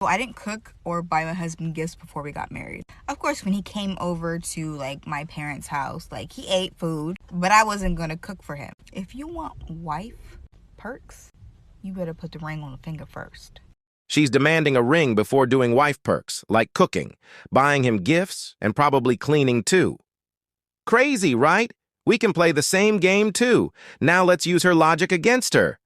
So I didn't cook or buy my husband gifts before we got married. Of course, when he came over to like my parents' house, like he ate food, but I wasn't gonna cook for him. If you want wife perks, you better put the ring on the finger first. She's demanding a ring before doing wife perks, like cooking, buying him gifts, and probably cleaning too. Crazy, right? We can play the same game too. Now let's use her logic against her.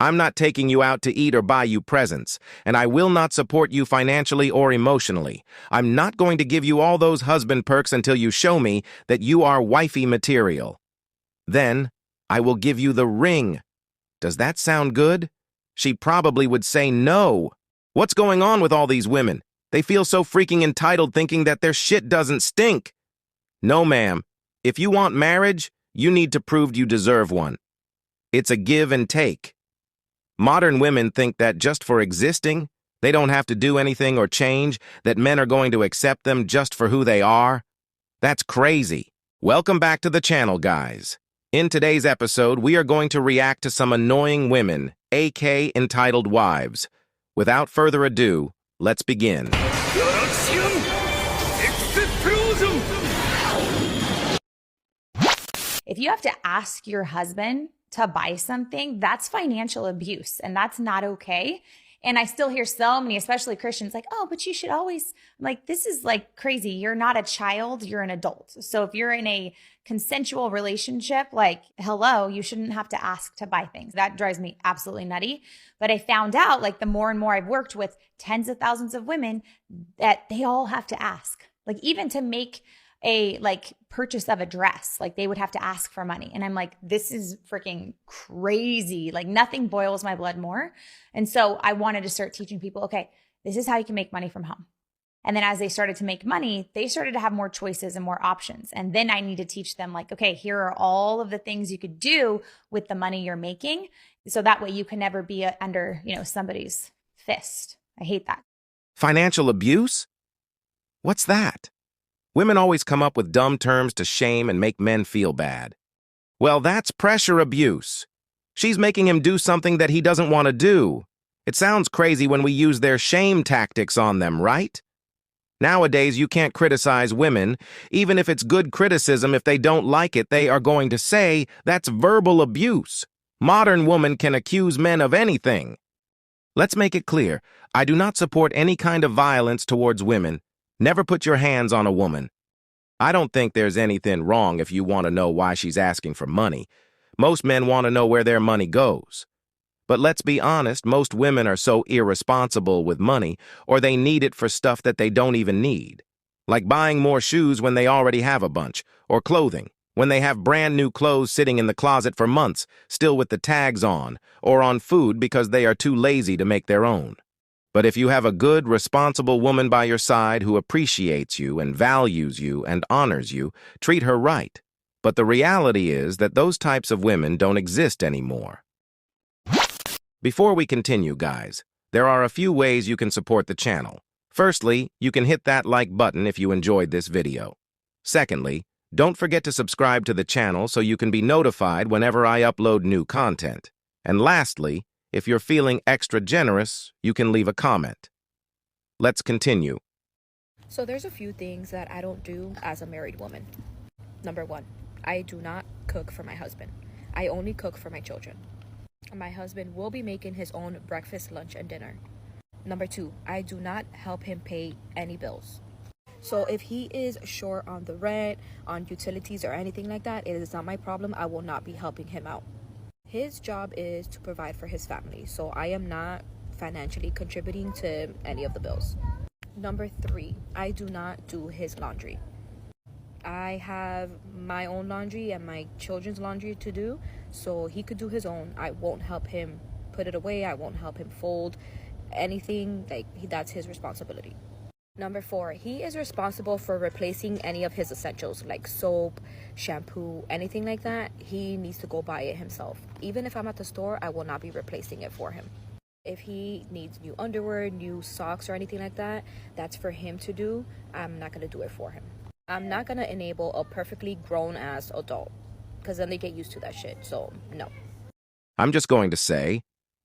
I'm not taking you out to eat or buy you presents, and I will not support you financially or emotionally. I'm not going to give you all those husband perks until you show me that you are wifey material. Then, I will give you the ring. Does that sound good? She probably would say no. What's going on with all these women? They feel so freaking entitled thinking that their shit doesn't stink. No, ma'am. If you want marriage, you need to prove you deserve one. It's a give and take. Modern women think that just for existing, they don't have to do anything or change, that men are going to accept them just for who they are. That's crazy. Welcome back to the channel, guys. In today's episode, we are going to react to some annoying women, aka entitled wives. Without further ado, let's begin. If you have to ask your husband to buy something, that's financial abuse, and that's not okay. And I still hear so many, especially Christians, like, oh, but you should always, I'm like, this is like crazy. You're not a child, you're an adult. So if you're in a consensual relationship, like, hello, you shouldn't have to ask to buy things. That drives me absolutely nutty. But I found out, like, the more and more I've worked with tens of thousands of women, that they all have to ask. Like, even to make a like purchase of a dress, like they would have to ask for money. And I'm like, this is freaking crazy. Like nothing boils my blood more. And so I wanted to start teaching people, okay, this is how you can make money from home. And then as they started to make money, they started to have more choices and more options. And then I need to teach them like, okay, here are all of the things you could do with the money you're making. So that way you can never be under, somebody's fist. I hate that. Financial abuse? What's that? Women always come up with dumb terms to shame and make men feel bad. Well, that's pressure abuse. She's making him do something that he doesn't want to do. It sounds crazy when we use their shame tactics on them, right? Nowadays, you can't criticize women. Even if it's good criticism, if they don't like it, they are going to say that's verbal abuse. Modern women can accuse men of anything. Let's make it clear. I do not support any kind of violence towards women. Never put your hands on a woman. I don't think there's anything wrong if you want to know why she's asking for money. Most men want to know where their money goes. But let's be honest, most women are so irresponsible with money, or they need it for stuff that they don't even need. Like buying more shoes when they already have a bunch, or clothing, when they have brand new clothes sitting in the closet for months, still with the tags on, or on food because they are too lazy to make their own. But if you have a good, responsible woman by your side who appreciates you and values you and honors you, treat her right. But the reality is that those types of women don't exist anymore. Before we continue, guys, there are a few ways you can support the channel. Firstly, you can hit that like button if you enjoyed this video. Secondly, don't forget to subscribe to the channel so you can be notified whenever I upload new content. And lastly, if you're feeling extra generous, you can leave a comment. Let's continue. So there's a few things that I don't do as a married woman. Number one, I do not cook for my husband. I only cook for my children. My husband will be making his own breakfast, lunch, and dinner. Number two, I do not help him pay any bills. So if he is short on the rent, on utilities, or anything like that, it is not my problem. I will not be helping him out. His job is to provide for his family, so I am not financially contributing to any of the bills. Number three, I do not do his laundry. I have my own laundry and my children's laundry to do, so he could do his own. I won't help him put it away. I won't help him fold anything. That's his responsibility. Number four, he is responsible for replacing any of his essentials like soap, shampoo, anything like that. He needs to go buy it himself. Even if I'm at the store, I will not be replacing it for him. If he needs new underwear, new socks, or anything like that, that's for him to do. I'm not going to do it for him. I'm not going to enable a perfectly grown-ass adult because then they get used to that shit. So, no. I'm just going to say,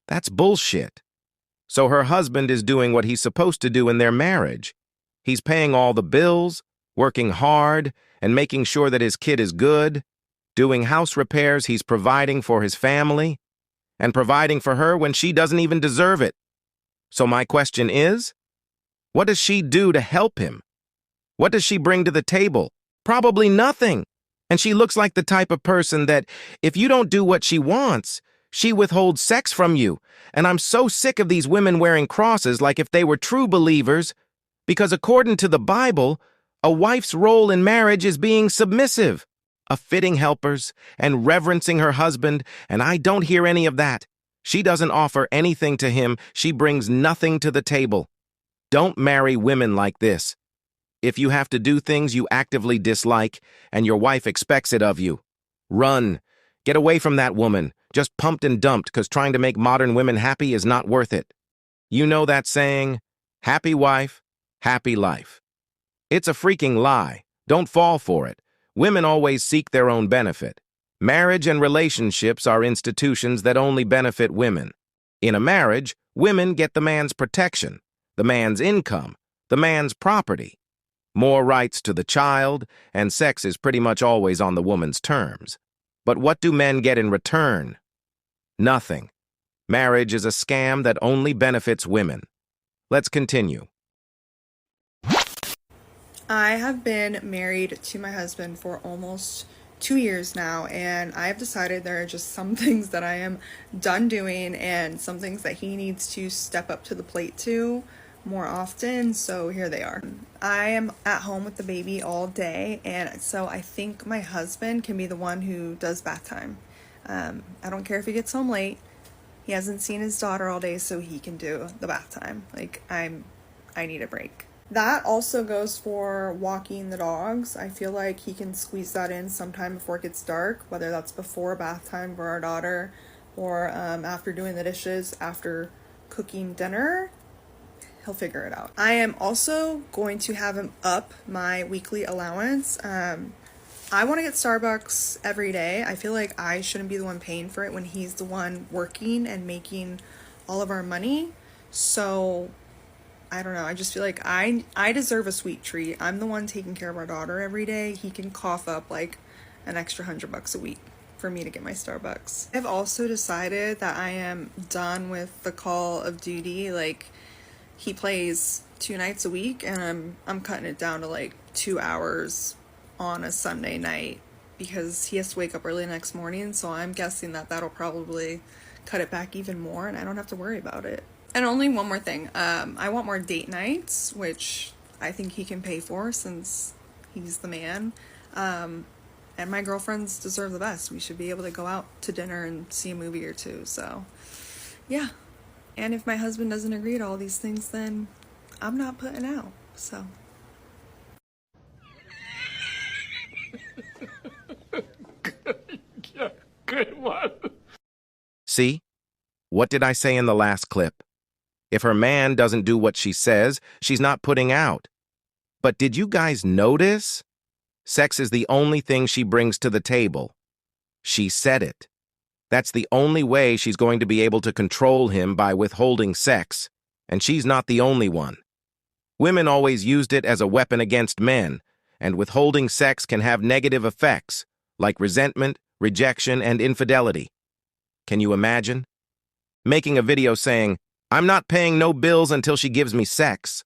that's bullshit. So her husband is doing what he's supposed to do in their marriage. He's paying all the bills, working hard, and making sure that his kid is good, doing house repairs, he's providing for his family, and providing for her when she doesn't even deserve it. So my question is, what does she do to help him? What does she bring to the table? Probably nothing. And she looks like the type of person that, if you don't do what she wants, she withholds sex from you. And I'm so sick of these women wearing crosses like if they were true believers, because according to the Bible, a wife's role in marriage is being submissive, a fitting helpers, and reverencing her husband, and I don't hear any of that. She doesn't offer anything to him. She brings nothing to the table. Don't marry women like this. If you have to do things you actively dislike and your wife expects it of you, run. Get away from that woman, just pumped and dumped because trying to make modern women happy is not worth it. You know that saying, happy wife, happy life. It's a freaking lie. Don't fall for it. Women always seek their own benefit. Marriage and relationships are institutions that only benefit women. In a marriage, women get the man's protection, the man's income, the man's property, more rights to the child, and sex is pretty much always on the woman's terms. But what do men get in return? Nothing. Marriage is a scam that only benefits women. Let's continue. I have been married to my husband for almost 2 years now, and I've decided there are just some things that I am done doing and some things that he needs to step up to the plate to more often, so here they are. I am at home with the baby all day, and so I think my husband can be the one who does bath time. I don't care if he gets home late. He hasn't seen his daughter all day, so he can do the bath time. I need a break. That also goes for walking the dogs. I feel like he can squeeze that in sometime before it gets dark, whether that's before bath time for our daughter or after doing the dishes, after cooking dinner. He'll figure it out. I am also going to have him up my weekly allowance. I want to get Starbucks every day. I feel like I shouldn't be the one paying for it when he's the one working and making all of our money. So I don't know. I just feel like I deserve a sweet treat. I'm the one taking care of our daughter every day. He can cough up like an extra $100 a week for me to get my Starbucks. I've also decided that I am done with the Call of Duty. Like, he plays 2 nights a week, and I'm cutting it down to like 2 hours on a Sunday night because he has to wake up early the next morning. So I'm guessing that that'll probably cut it back even more, and I don't have to worry about it. And only one more thing. I want more date nights, which I think he can pay for since he's the man. And my girlfriends deserve the best. We should be able to go out to dinner and see a movie or two. So, yeah. And if my husband doesn't agree to all these things, then I'm not putting out. So. Good one. See? What did I say in the last clip? If her man doesn't do what she says, she's not putting out. But did you guys notice? Sex is the only thing she brings to the table. She said it. That's the only way she's going to be able to control him, by withholding sex, and she's not the only one. Women always used it as a weapon against men, and withholding sex can have negative effects, like resentment, rejection, and infidelity. Can you imagine? Making a video saying, "I'm not paying no bills until she gives me sex.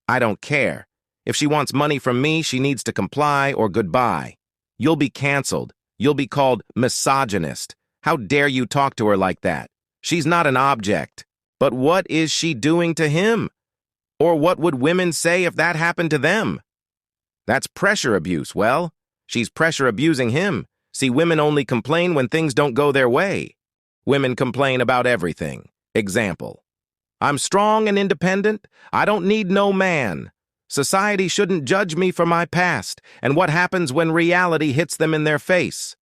I don't care. If she wants money from me, she needs to comply or goodbye. You'll be canceled. You'll be called misogynist. How dare you talk to her like that? She's not an object." But what is she doing to him? Or what would women say if that happened to them? That's pressure abuse. Well, she's pressure abusing him. See, women only complain when things don't go their way. Women complain about everything. Example: I'm strong and independent. I don't need no man. Society shouldn't judge me for my past and what happens when reality hits them in their face.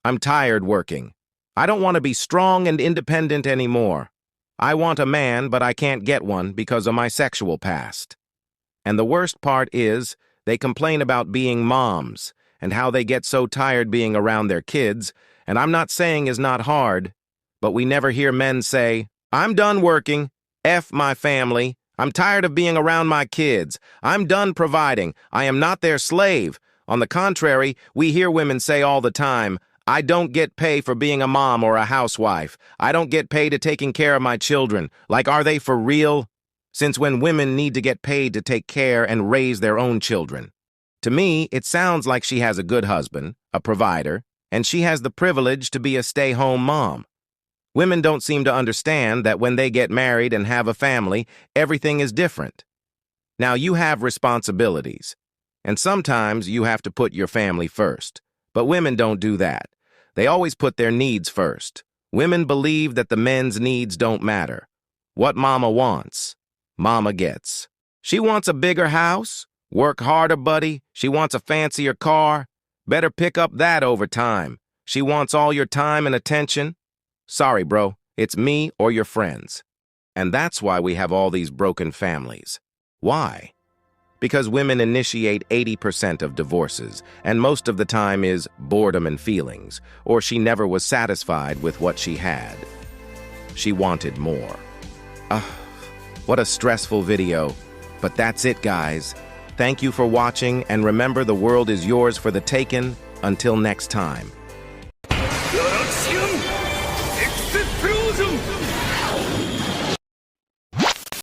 I'm tired working. I don't want to be strong and independent anymore. I want a man, but I can't get one because of my sexual past. And the worst part is, they complain about being moms and how they get so tired being around their kids, and I'm not saying is not hard, but we never hear men say, "I'm done working. F my family. I'm tired of being around my kids. I'm done providing. I am not their slave. On the contrary, we hear women say all the time, I don't get pay for being a mom or a housewife. I don't get paid to taking care of my children. Like, are they for real? Since when women need to get paid to take care and raise their own children? To me, it sounds like she has a good husband, a provider, and she has the privilege to be a stay-home mom. Women don't seem to understand that when they get married and have a family, everything is different. Now, you have responsibilities, and sometimes you have to put your family first. But women don't do that. They always put their needs first. Women believe that the men's needs don't matter. What mama wants, mama gets. She wants a bigger house? Work harder, buddy. She wants a fancier car? Better pick up that over time. She wants all your time and attention? Sorry, bro. It's me or your friends. And that's why we have all these broken families. Why? Because women initiate 80% of divorces, and most of the time is boredom and feelings, or she never was satisfied with what she had. She wanted more. What a stressful video. But that's it, guys. Thank you for watching, and remember, the world is yours for the taking. Until next time.